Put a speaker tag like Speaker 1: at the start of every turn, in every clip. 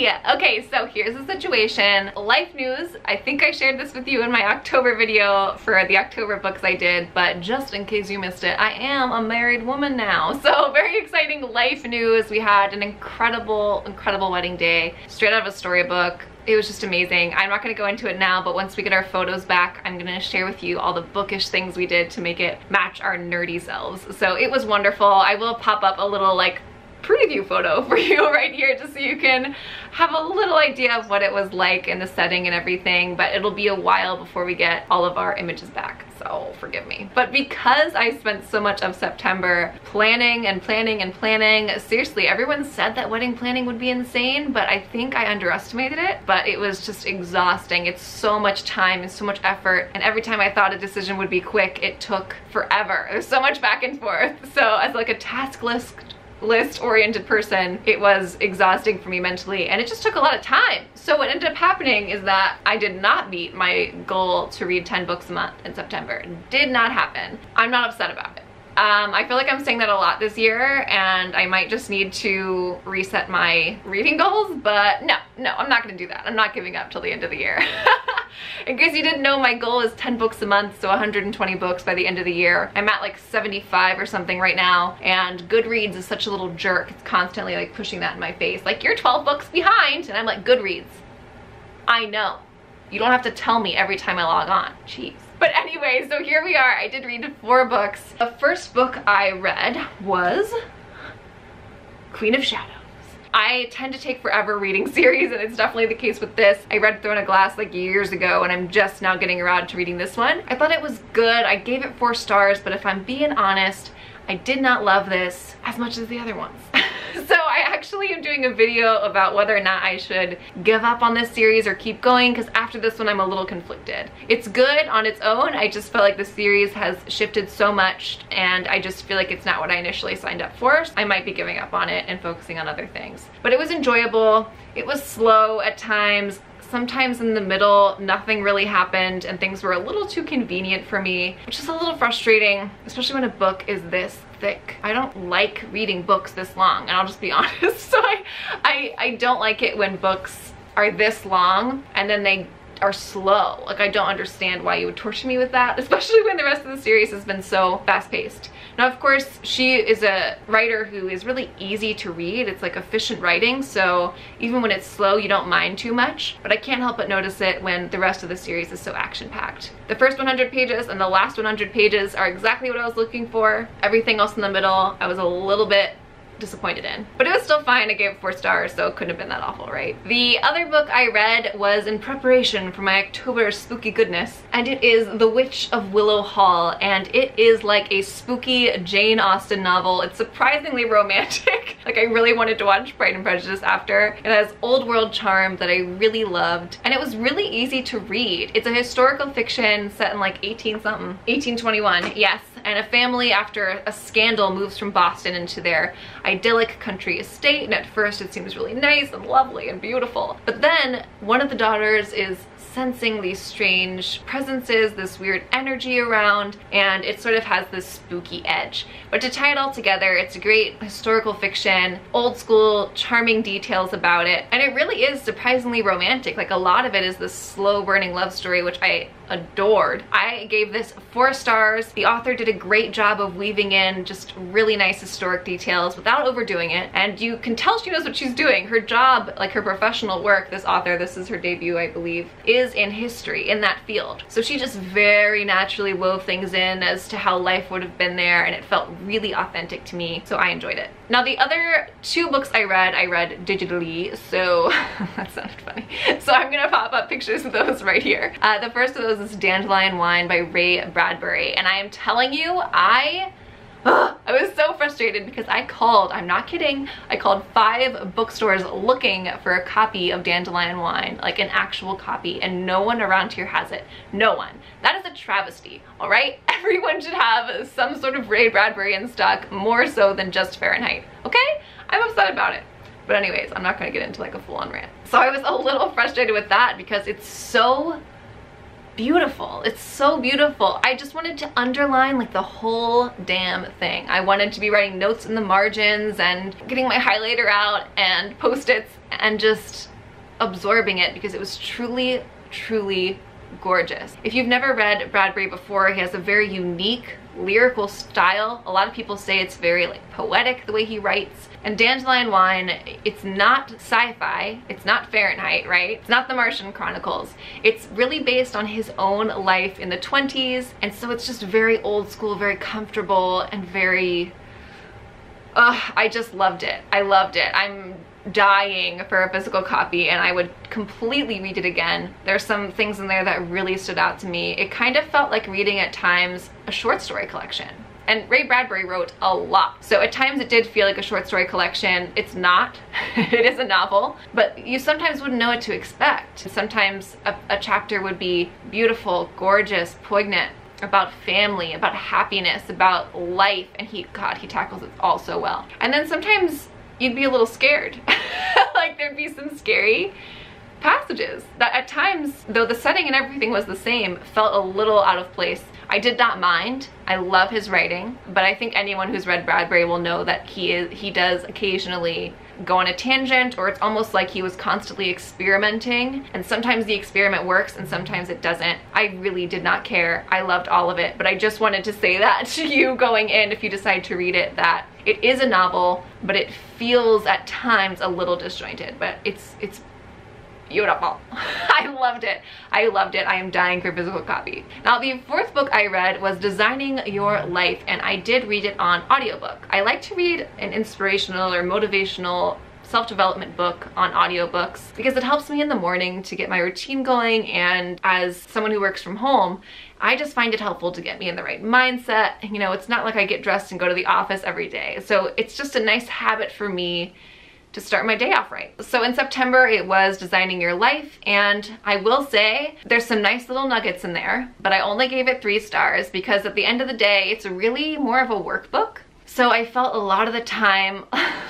Speaker 1: Okay, so here's the situation. Life news. I think I shared this with you in my October video for the October books I did, but just in case you missed it, I am a married woman now. So very exciting life news. We had an incredible wedding day, straight out of a storybook. It was just amazing. I'm not gonna go into it now, but once we get our photos back, I'm gonna share with you all the bookish things we did to make it match our nerdy selves. So it was wonderful. I will pop up a little like preview photo for you right here just so you can have a little idea of what it was like in the setting and everything, but it'll be a while before we get all of our images back, so forgive me. But because I spent so much of September planning and planning and planning, seriously, everyone said that wedding planning would be insane, but I think I underestimated it. But it was just exhausting. It's so much time and so much effort, and every time I thought a decision would be quick, it took forever. There's so much back and forth. So as like a task list oriented person, it was exhausting for me mentally, and it just took a lot of time. So what ended up happening is that I did not meet my goal to read 10 books a month in September. It did not happen. I'm not upset about it. I feel like I'm saying that a lot this year, and I might just need to reset my reading goals, but no, I'm not gonna do that. I'm not giving up till the end of the year. In case you didn't know, my goal is 10 books a month, so 120 books by the end of the year. I'm at like 75 or something right now, and Goodreads is such a little jerk. It's constantly like pushing that in my face. Like, you're 12 books behind, and I'm like, Goodreads, I know. You don't have to tell me every time I log on. Jeez. But anyway, so here we are. I did read 4 books. The first book I read was Queen of Shadows. I tend to take forever reading series, and it's definitely the case with this. I read Throne of Glass like years ago, and I'm just now getting around to reading this one. I thought it was good. I gave it 4 stars, but if I'm being honest, I did not love this as much as the other ones. So I actually am doing a video about whether or not I should give up on this series or keep going, because after this one I'm a little conflicted. It's good on its own. I just feel like the series has shifted so much, and I just feel like it's not what I initially signed up for. So I might be giving up on it and focusing on other things. But it was enjoyable. It was slow at times. Sometimes in the middle, nothing really happened, and things were a little too convenient for me, which is a little frustrating, especially when a book is this thick. I don't like reading books this long, and I'll just be honest. So I don't like it when books are this long and then they are slow. Like, I don't understand why you would torture me with that, especially when the rest of the series has been so fast-paced. Now, of course, she is a writer who is really easy to read. It's like efficient writing, so even when it's slow, you don't mind too much, but I can't help but notice it when the rest of the series is so action-packed. The first 100 pages and the last 100 pages are exactly what I was looking for. Everything else in the middle, I was a little bit disappointed in, but it was still fine. I gave it 4 stars, so it couldn't have been that awful, right? The other book I read was in preparation for my October spooky goodness, and it is The Witch of Willow Hall, and it is like a spooky Jane Austen novel. It's surprisingly romantic. Like, I really wanted to watch Pride and Prejudice after. It has old world charm that I really loved, and it was really easy to read. It's a historical fiction set in like 1821, yes, and a family after a scandal moves from Boston into their idyllic country estate, and at first it seems really nice and lovely and beautiful. But then one of the daughters is sensing these strange presences, this weird energy around, and it sort of has this spooky edge. But to tie it all together, it's a great historical fiction, old school, charming details about it, and it really is surprisingly romantic. Like, a lot of it is this slow burning love story, which I adored. I gave this 4 stars. The author did a great job of weaving in just really nice historic details without overdoing it, and you can tell she knows what she's doing. Her job, like her professional work, this author, this is her debut, I believe, is in history, in that field. So she just very naturally wove things in as to how life would have been there, and it felt really authentic to me, so I enjoyed it. Now, the other 2 books I read digitally, so that sounded funny. So I'm gonna pop up pictures of those right here. The first of those is Dandelion Wine by Ray Bradbury, and I am telling you, I was so frustrated because I called, I'm not kidding, I called 5 bookstores looking for a copy of Dandelion Wine, like an actual copy, and no one around here has it. No one. That is a travesty, all right? Everyone should have some sort of Ray Bradbury in stock, more so than just Fahrenheit, okay? I'm upset about it. But anyways, I'm not gonna get into like a full-on rant. So I was a little frustrated with that because it's so beautiful. It's so beautiful. I just wanted to underline like the whole damn thing. I wanted to be writing notes in the margins and getting my highlighter out and post-its and just absorbing it because it was truly, truly gorgeous. If you've never read Bradbury before, he has a very unique lyrical style. A lot of people say it's very like poetic the way he writes. And Dandelion Wine, it's not sci-fi, it's not Fahrenheit, right? It's not the Martian Chronicles. It's really based on his own life in the 20s, and so it's just very old school, very comfortable, and very, I just loved it. I loved it. I'm dying for a physical copy, and I would completely read it again. There's some things in there that really stood out to me. It kind of felt like reading at times a short story collection. And Ray Bradbury wrote a lot. So at times it did feel like a short story collection. It's not. It is a novel. But you sometimes wouldn't know what to expect. Sometimes a chapter would be beautiful, gorgeous, poignant, about family, about happiness, about life. And he tackles it all so well. And then sometimes you'd be a little scared. Like there'd be some scary passages that at times, though the setting and everything was the same, felt a little out of place. I did not mind. I love his writing, but I think anyone who's read Bradbury will know that he does occasionally go on a tangent, or it's almost like he was constantly experimenting, and sometimes the experiment works and sometimes it doesn't. I really did not care. I loved all of it, but I just wanted to say that to you going in, if you decide to read it, that it is a novel, but it feels at times a little disjointed, but it's beautiful. I loved it. I loved it. I am dying for a physical copy. Now, the fourth book I read was Designing Your Life, and I did read it on audiobook. I like to read an inspirational or motivational self-development book on audiobooks because it helps me in the morning to get my routine going, and as someone who works from home, I just find it helpful to get me in the right mindset. You know, it's not like I get dressed and go to the office every day, so it's just a nice habit for me to start my day off right. So in September it was Designing Your Life, and I will say there's some nice little nuggets in there, but I only gave it 3 stars because at the end of the day it's really more of a workbook. So I felt a lot of the time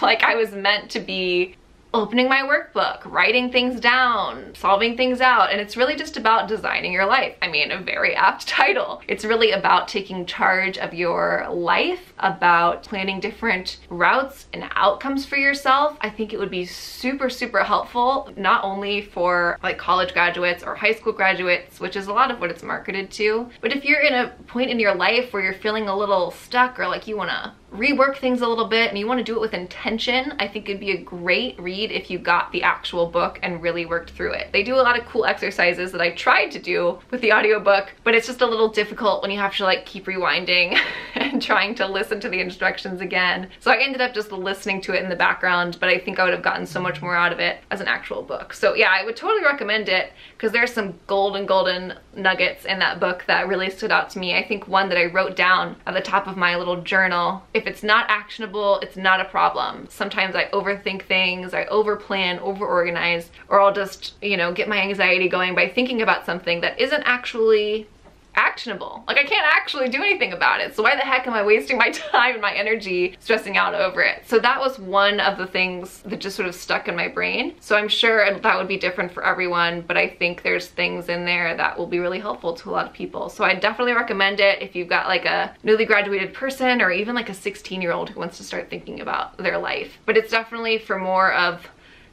Speaker 1: like I was meant to be opening my workbook, writing things down, solving things out, and it's really just about designing your life. I mean, a very apt title. It's really about taking charge of your life, about planning different routes and outcomes for yourself. I think it would be super, super helpful, not only for like college graduates or high school graduates, which is a lot of what it's marketed to, but if you're in a point in your life where you're feeling a little stuck, or like you wanna rework things a little bit and you want to do it with intention, I think it'd be a great read if you got the actual book and really worked through it. They do a lot of cool exercises that I tried to do with the audiobook, but it's just a little difficult when you have to like keep rewinding and trying to listen to the instructions again. So I ended up just listening to it in the background, but I think I would have gotten so much more out of it as an actual book. So yeah, I would totally recommend it because there's some golden nuggets in that book that really stood out to me. I think one that I wrote down at the top of my little journal: if it's not actionable, it's not a problem. Sometimes I overthink things, I overplan, overorganize, or I'll just, you know, get my anxiety going by thinking about something that isn't actually actionable. Like I can't actually do anything about it. So why the heck am I wasting my time and my energy stressing out over it? So that was one of the things that just sort of stuck in my brain. So I'm sure that would be different for everyone, but I think there's things in there that will be really helpful to a lot of people. So I definitely recommend it if you've got like a newly graduated person or even like a 16-year-old who wants to start thinking about their life. But it's definitely for more of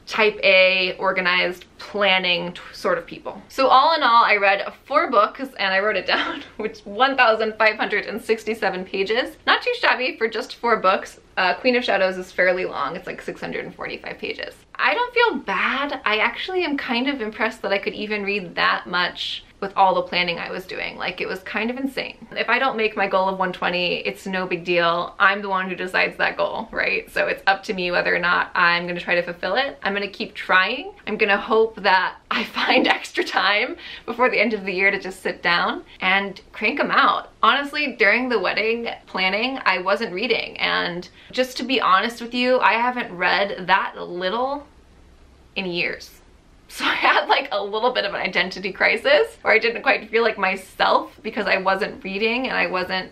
Speaker 1: type A, organized, planning sort of people. So all in all, I read 4 books, and I wrote it down, which 1,567 pages. Not too shabby for just 4 books. Queen of Shadows is fairly long. It's like 645 pages. I don't feel bad. I actually am kind of impressed that I could even read that much with all the planning I was doing. Like, it was kind of insane. If I don't make my goal of 120, it's no big deal. I'm the one who decides that goal, right? So it's up to me whether or not I'm gonna try to fulfill it. I'm gonna keep trying. I'm gonna hope that I find extra time before the end of the year to just sit down and crank them out. Honestly, during the wedding planning, I wasn't reading. And just to be honest with you, I haven't read that little in years. So I had like a little bit of an identity crisis where I didn't quite feel like myself because I wasn't reading and I wasn't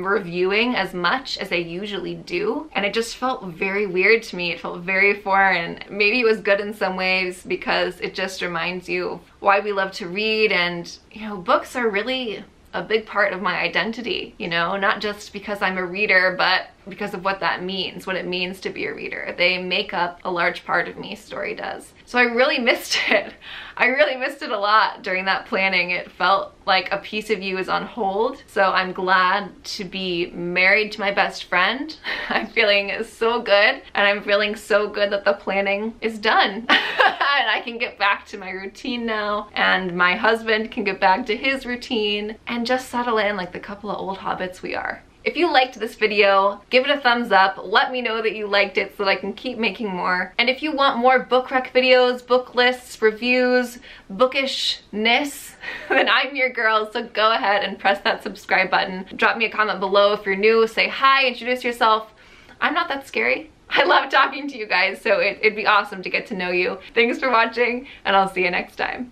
Speaker 1: reviewing as much as I usually do. And it just felt very weird to me. It felt very foreign. Maybe it was good in some ways because it just reminds you why we love to read. And, you know, books are really a big part of my identity, you know, not just because I'm a reader, but because of what that means, what it means to be a reader. They make up a large part of me, story does. So I really missed it. I really missed it a lot during that planning. It felt like a piece of you is on hold. So I'm glad to be married to my best friend. I'm feeling so good, and I'm feeling so good that the planning is done. And I can get back to my routine now, and my husband can get back to his routine and just settle in like the couple of old hobbits we are. If you liked this video, give it a thumbs up. Let me know that you liked it so that I can keep making more. And if you want more book rec videos, book lists, reviews, bookishness, then I'm your girl. So go ahead and press that subscribe button. Drop me a comment below if you're new. Say hi, introduce yourself. I'm not that scary. I love talking to you guys, so it'd be awesome to get to know you. Thanks for watching, and I'll see you next time.